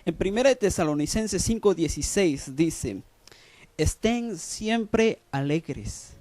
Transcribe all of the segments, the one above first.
En 1 Tesalonicenses 5:16 dice, estén siempre alegres.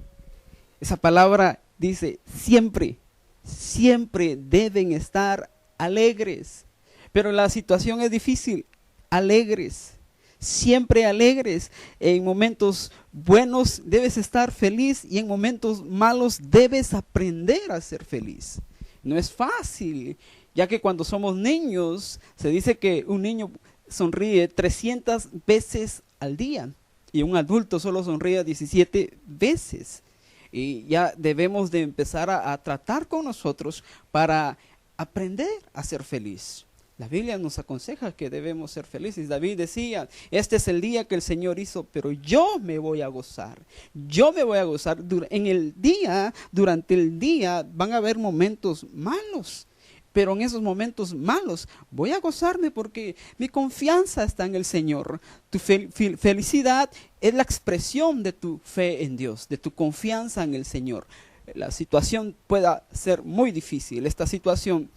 Esa palabra dice siempre, siempre deben estar alegres. Pero la situación es difícil, alegres, siempre alegres. En momentos buenos debes estar feliz y en momentos malos debes aprender a ser feliz. No es fácil, ya que cuando somos niños, se dice que un niño sonríe 300 veces al día y un adulto solo sonríe 17 veces. Y ya debemos de empezar a tratar con nosotros para aprender a ser feliz. La Biblia nos aconseja que debemos ser felices. David decía, este es el día que el Señor hizo, pero yo me voy a gozar. Yo me voy a gozar. En el día, durante el día, van a haber momentos malos. Pero en esos momentos malos voy a gozarme porque mi confianza está en el Señor. Tu felicidad es la expresión de tu fe en Dios, de tu confianza en el Señor. La situación pueda ser muy difícil, esta situación,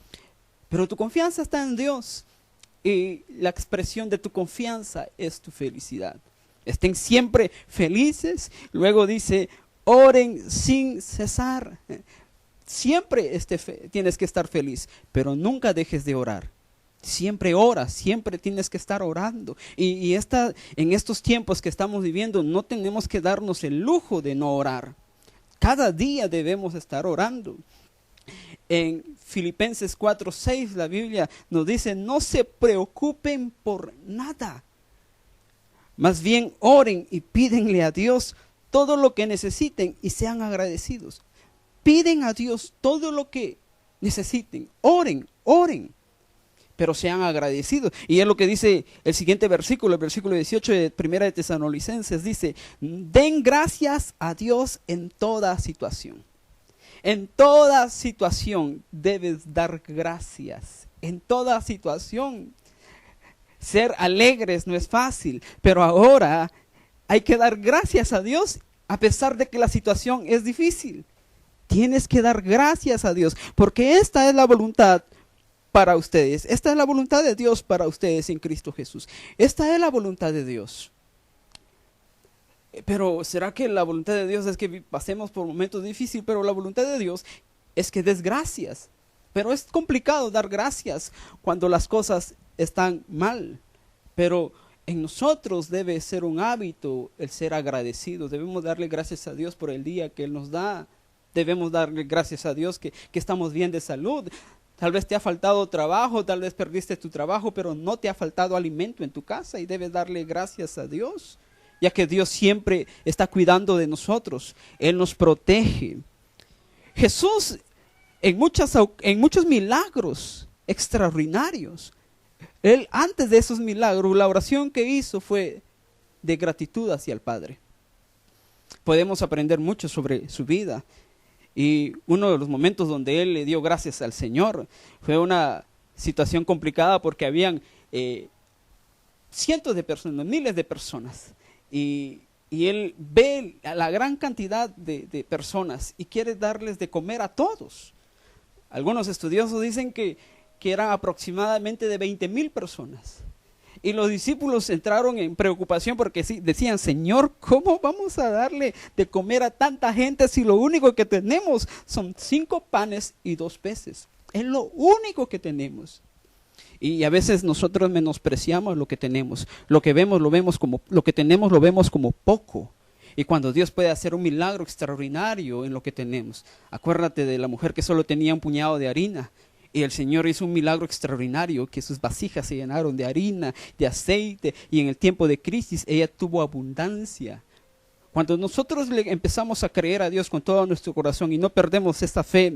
pero tu confianza está en Dios y la expresión de tu confianza es tu felicidad. Estén siempre felices. Luego dice, oren sin cesar. Siempre tienes que estar feliz, pero nunca dejes de orar. Siempre ora, siempre tienes que estar orando. Y en estos tiempos que estamos viviendo no tenemos que darnos el lujo de no orar. Cada día debemos estar orando. En Filipenses 4:6 la Biblia nos dice, no se preocupen por nada. Más bien oren y pídenle a Dios todo lo que necesiten y sean agradecidos. Piden a Dios todo lo que necesiten. Oren, pero sean agradecidos. Y es lo que dice el siguiente versículo, el versículo 18 de 1 de Tesalonicenses. Dice, den gracias a Dios en toda situación. En toda situación debes dar gracias. En toda situación. Ser alegres no es fácil, pero ahora hay que dar gracias a Dios a pesar de que la situación es difícil. Tienes que dar gracias a Dios, porque esta es la voluntad para ustedes. Esta es la voluntad de Dios para ustedes en Cristo Jesús. Esta es la voluntad de Dios. Pero ¿será que la voluntad de Dios es que pasemos por momentos difíciles? Pero la voluntad de Dios es que des gracias. Pero es complicado dar gracias cuando las cosas están mal. Pero en nosotros debe ser un hábito el ser agradecidos. Debemos darle gracias a Dios por el día que Él nos da. Debemos darle gracias a Dios que estamos bien de salud. Tal vez te ha faltado trabajo, tal vez perdiste tu trabajo, pero no te ha faltado alimento en tu casa y debes darle gracias a Dios, ya que Dios siempre está cuidando de nosotros. Él nos protege. Jesús en muchos milagros extraordinarios, Él antes de esos milagros, la oración que hizo fue de gratitud hacia el Padre. Podemos aprender mucho sobre su vida. Y uno de los momentos donde él le dio gracias al Señor fue una situación complicada porque habían cientos de personas, miles de personas. Y él ve a la gran cantidad de personas y quiere darles de comer a todos. Algunos estudiosos dicen que eran aproximadamente de 20,000 personas. Y los discípulos entraron en preocupación porque decían, Señor, ¿cómo vamos a darle de comer a tanta gente si lo único que tenemos son 5 panes y 2 peces? Es lo único que tenemos. Y a veces nosotros menospreciamos lo que tenemos. Lo que tenemos lo vemos como poco. Y cuando Dios puede hacer un milagro extraordinario en lo que tenemos. Acuérdate de la mujer que solo tenía un puñado de harina. Y el Señor hizo un milagro extraordinario, que sus vasijas se llenaron de harina, de aceite, y en el tiempo de crisis ella tuvo abundancia. Cuando nosotros le empezamos a creer a Dios con todo nuestro corazón y no perdemos esa fe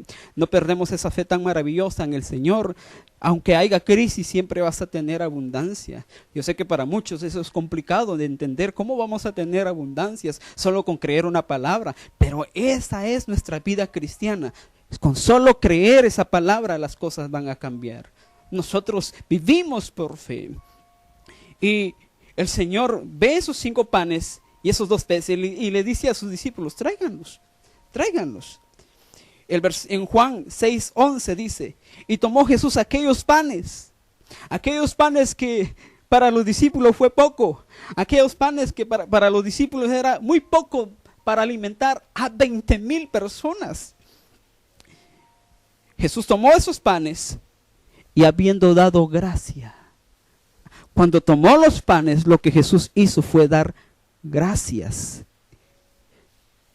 tan maravillosa en el Señor, aunque haya crisis siempre vas a tener abundancia. Yo sé que para muchos eso es complicado de entender, cómo vamos a tener abundancias solo con creer una palabra, pero esa es nuestra vida cristiana. Con solo creer esa palabra las cosas van a cambiar. Nosotros vivimos por fe. Y el Señor ve esos 5 panes y esos 2 peces y le dice a sus discípulos, tráiganlos. En Juan 6:11 dice, y tomó Jesús aquellos panes que para los discípulos fue poco. Aquellos panes que para los discípulos era muy poco para alimentar a 20,000 personas. Jesús tomó esos panes y habiendo dado gracia. Cuando tomó los panes, lo que Jesús hizo fue dar gracias.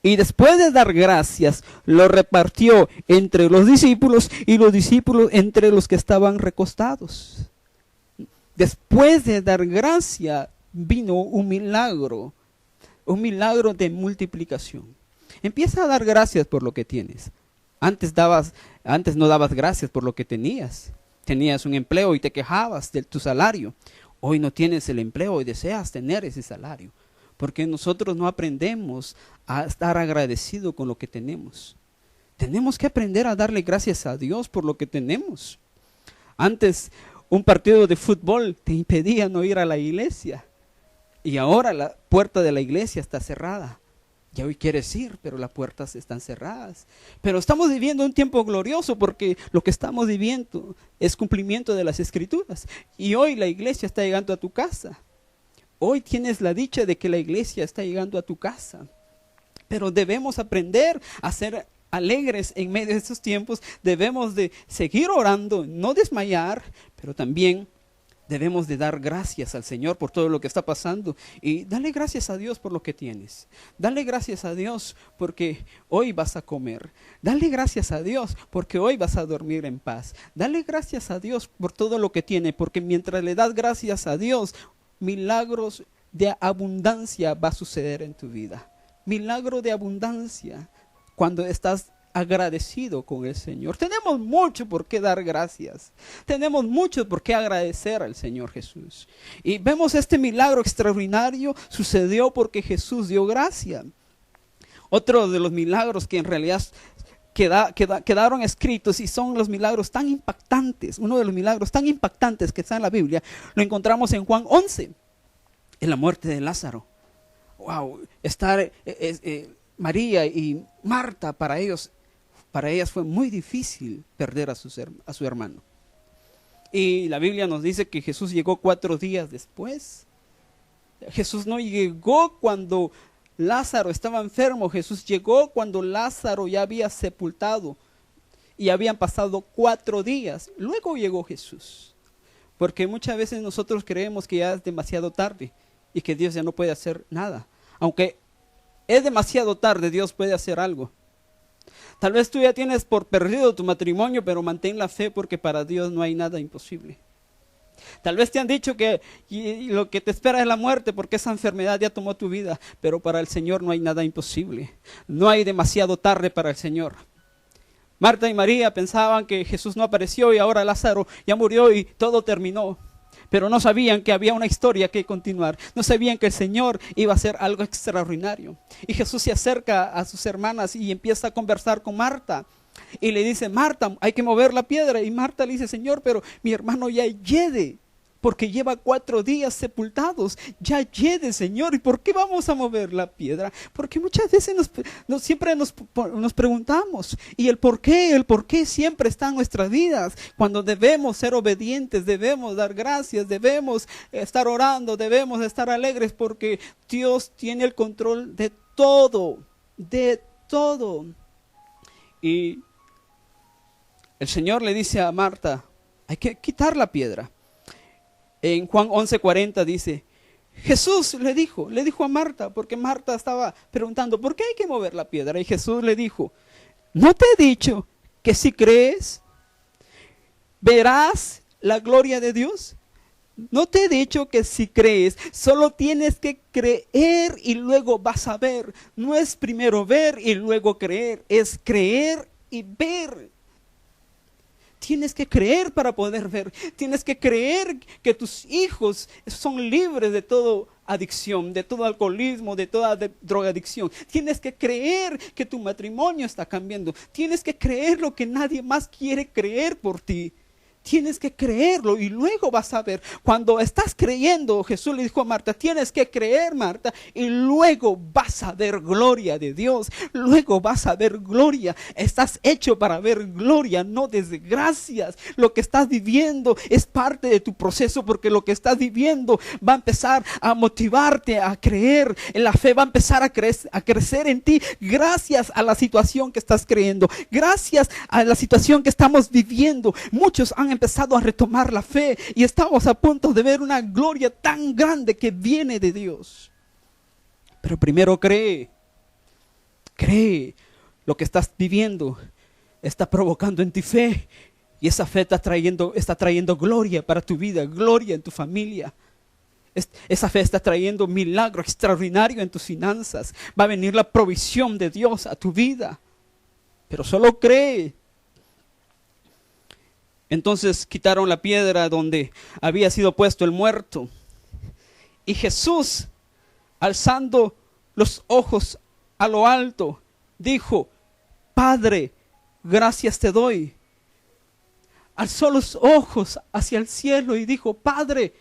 Y después de dar gracias, lo repartió entre los discípulos y los discípulos entre los que estaban recostados. Después de dar gracia, vino un milagro de multiplicación. Empieza a dar gracias por lo que tienes. Antes no dabas gracias por lo que tenías. Tenías un empleo y te quejabas de tu salario. Hoy no tienes el empleo y deseas tener ese salario. Porque nosotros no aprendemos a estar agradecidos con lo que tenemos. Tenemos que aprender a darle gracias a Dios por lo que tenemos. Antes, un partido de fútbol te impedía no ir a la iglesia. Y ahora la puerta de la iglesia está cerrada. Ya hoy quieres ir, pero las puertas están cerradas. Pero estamos viviendo un tiempo glorioso porque lo que estamos viviendo es cumplimiento de las Escrituras. Y hoy la iglesia está llegando a tu casa. Hoy tienes la dicha de que la iglesia está llegando a tu casa. Pero debemos aprender a ser alegres en medio de estos tiempos. Debemos de seguir orando, no desmayar, pero también debemos de dar gracias al Señor por todo lo que está pasando. Y dale gracias a Dios por lo que tienes. Dale gracias a Dios porque hoy vas a comer. Dale gracias a Dios porque hoy vas a dormir en paz. Dale gracias a Dios por todo lo que tiene, porque mientras le das gracias a Dios, milagros de abundancia va a suceder en tu vida. Milagro de abundancia cuando estás agradecido con el Señor. Tenemos mucho por qué dar gracias. Tenemos mucho por qué agradecer al Señor Jesús. Y vemos este milagro extraordinario sucedió porque Jesús dio gracia. Otro de los milagros que en realidad quedaron escritos y son los milagros tan impactantes, uno de los milagros tan impactantes que está en la Biblia, lo encontramos en Juan 11, en la muerte de Lázaro. Wow, María y Marta, para ellas fue muy difícil perder a su hermano. Y la Biblia nos dice que Jesús llegó 4 días después. Jesús no llegó cuando Lázaro estaba enfermo. Jesús llegó cuando Lázaro ya había sepultado y habían pasado 4 días. Luego llegó Jesús. Porque muchas veces nosotros creemos que ya es demasiado tarde y que Dios ya no puede hacer nada. Aunque es demasiado tarde, Dios puede hacer algo. Tal vez tú ya tienes por perdido tu matrimonio, pero mantén la fe porque para Dios no hay nada imposible. Tal vez te han dicho que lo que te espera es la muerte porque esa enfermedad ya tomó tu vida, pero para el Señor no hay nada imposible. No hay demasiado tarde para el Señor. Marta y María pensaban que Jesús no apareció y ahora Lázaro ya murió y todo terminó. Pero no sabían que había una historia que continuar. No sabían que el Señor iba a hacer algo extraordinario. Y Jesús se acerca a sus hermanas y empieza a conversar con Marta. Y le dice, Marta, hay que mover la piedra. Y Marta le dice, Señor, pero mi hermano ya yede, porque lleva 4 días sepultados. Ya yede, Señor. ¿Y por qué vamos a mover la piedra? Porque muchas veces siempre nos preguntamos. Y el por qué siempre está en nuestras vidas. Cuando debemos ser obedientes, debemos dar gracias, debemos estar orando, debemos estar alegres, porque Dios tiene el control de todo, de todo. Y el Señor le dice a Marta, hay que quitar la piedra. En Juan 11:40 dice, Jesús le dijo a Marta, porque Marta estaba preguntando, ¿por qué hay que mover la piedra? Y Jesús le dijo, ¿no te he dicho que si crees, verás la gloria de Dios? ¿No te he dicho que si crees, solo tienes que creer y luego vas a ver? No es primero ver y luego creer, es creer y ver. Tienes que creer para poder ver. Tienes que creer que tus hijos son libres de toda adicción, de todo alcoholismo, de toda drogadicción. Tienes que creer que tu matrimonio está cambiando. Tienes que creer lo que nadie más quiere creer por ti. Tienes que creerlo y luego vas a ver. Cuando estás creyendo, Jesús le dijo a Marta, tienes que creer, Marta, y luego vas a ver gloria de Dios. Luego vas a ver gloria. Estás hecho para ver gloria, no desgracias. Lo que estás viviendo es parte de tu proceso, porque lo que estás viviendo va a empezar a motivarte a creer. La fe va a empezar a crecer en ti gracias a la situación que estás creyendo, gracias a la situación que estamos viviendo. Muchos han empezado a retomar la fe y estamos a punto de ver una gloria tan grande que viene de Dios. Pero primero cree lo que estás viviendo está provocando en ti fe, y esa fe está trayendo gloria para tu vida, gloria en tu familia. Esa fe está trayendo milagro extraordinario en tus finanzas. Va a venir la provisión de Dios a tu vida, pero solo cree. Entonces quitaron la piedra donde había sido puesto el muerto. Y Jesús, alzando los ojos a lo alto, dijo: Padre, gracias te doy. Alzó los ojos hacia el cielo y dijo: Padre,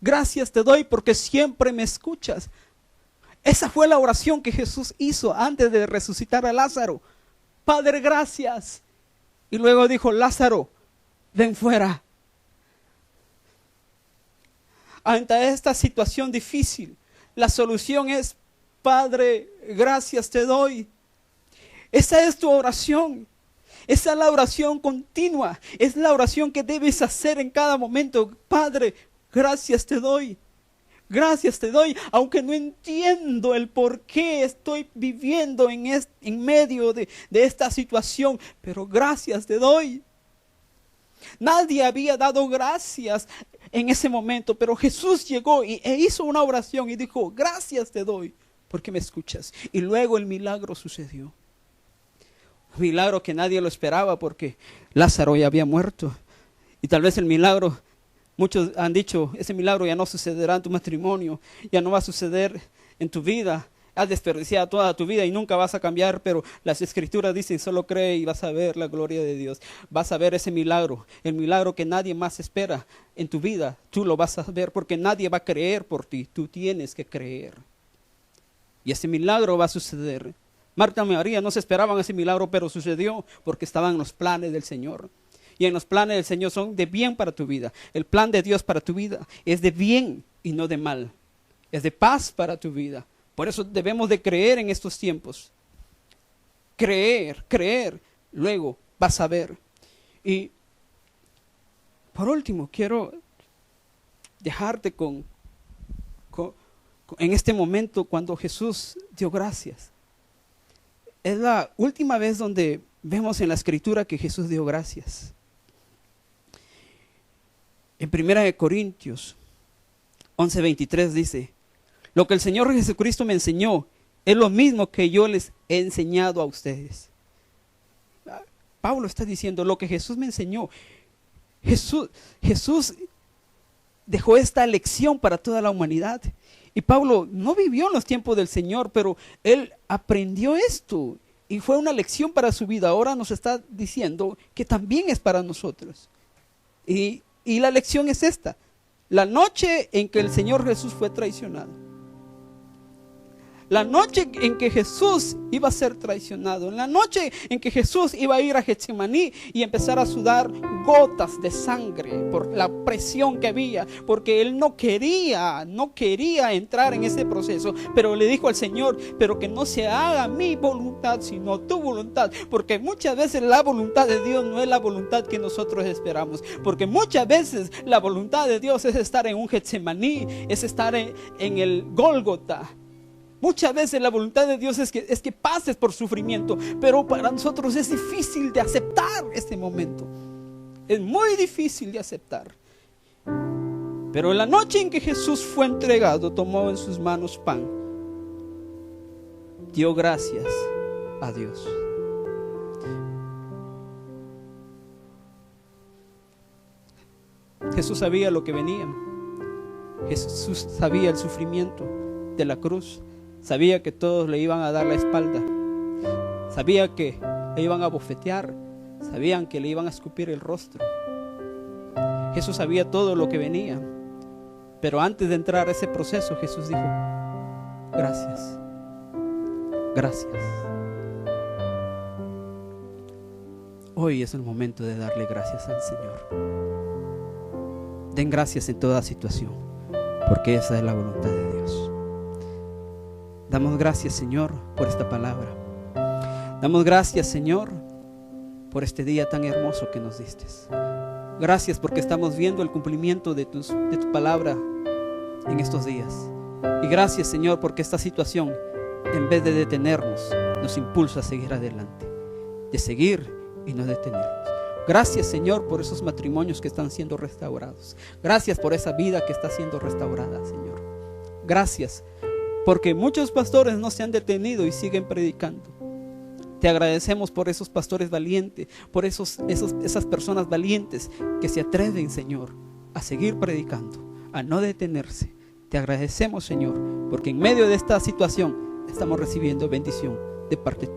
gracias te doy porque siempre me escuchas. Esa fue la oración que Jesús hizo antes de resucitar a Lázaro. Padre, gracias. Y luego dijo: Lázaro, ven fuera. Ante esta situación difícil, la solución es: Padre, gracias te doy. Esa es tu oración. Esa es la oración continua. Es la oración que debes hacer en cada momento. Padre, gracias te doy. Gracias te doy, aunque no entiendo el por qué estoy viviendo en medio de esta situación, pero gracias te doy. Nadie había dado gracias en ese momento, pero Jesús llegó e hizo una oración y dijo: gracias te doy porque me escuchas. Y luego el milagro sucedió. Un milagro que nadie lo esperaba, porque Lázaro ya había muerto. Y tal vez el milagro, muchos han dicho, ese milagro ya no sucederá en tu matrimonio, ya no va a suceder en tu vida. Has desperdiciado toda tu vida y nunca vas a cambiar, pero las escrituras dicen: solo cree y vas a ver la gloria de Dios. Vas a ver ese milagro, el milagro que nadie más espera en tu vida. Tú lo vas a ver porque nadie va a creer por ti. Tú tienes que creer. Y ese milagro va a suceder. Marta y María no se esperaban ese milagro, pero sucedió porque estaban en los planes del Señor. Y en los planes del Señor son de bien para tu vida. El plan de Dios para tu vida es de bien y no de mal. Es de paz para tu vida. Por eso debemos de creer en estos tiempos. Creer. Luego vas a ver. Y por último, quiero dejarte en este momento cuando Jesús dio gracias. Es la última vez donde vemos en la escritura que Jesús dio gracias. En 1 Corintios 11:23 dice: lo que el Señor Jesucristo me enseñó es lo mismo que yo les he enseñado a ustedes. Pablo está diciendo: lo que Jesús me enseñó. Jesús dejó esta lección para toda la humanidad. Y Pablo no vivió en los tiempos del Señor, pero él aprendió esto y fue una lección para su vida. Ahora nos está diciendo que también es para nosotros. Y la lección es esta: la noche en que el Señor Jesús fue traicionado, la noche en que Jesús iba a ser traicionado, en la noche en que Jesús iba a ir a Getsemaní y empezar a sudar gotas de sangre por la presión que había, porque él no quería entrar en ese proceso, pero le dijo al Señor: pero que no se haga mi voluntad sino tu voluntad, porque muchas veces la voluntad de Dios no es la voluntad que nosotros esperamos, porque muchas veces la voluntad de Dios es estar en un Getsemaní, es estar en el Gólgota. Muchas veces la voluntad de Dios es que pases por sufrimiento, pero para nosotros es difícil de aceptar este momento. Es muy difícil de aceptar. Pero en la noche en que Jesús fue entregado, tomó en sus manos pan, dio gracias a Dios. Jesús sabía lo que venía. Jesús sabía el sufrimiento de la cruz. Sabía que todos le iban a dar la espalda. Sabía que le iban a bofetear. Sabían que le iban a escupir el rostro. Jesús sabía todo lo que venía. Pero antes de entrar a ese proceso, Jesús dijo: gracias, gracias. Hoy es el momento de darle gracias al Señor. Den gracias en toda situación, porque esa es la voluntad de Dios. Damos gracias, Señor, por esta palabra. Damos gracias, Señor, por este día tan hermoso que nos diste. Gracias porque estamos viendo el cumplimiento de tu palabra en estos días. Y gracias, Señor, porque esta situación, en vez de detenernos, nos impulsa a seguir adelante, de seguir y no detenernos. Gracias, Señor, por esos matrimonios que están siendo restaurados. Gracias por esa vida que está siendo restaurada, Señor. Gracias porque muchos pastores no se han detenido y siguen predicando. Te agradecemos por esos pastores valientes, por esas personas valientes que se atreven, Señor, a seguir predicando, a no detenerse. Te agradecemos, Señor, porque en medio de esta situación estamos recibiendo bendición de parte tuya.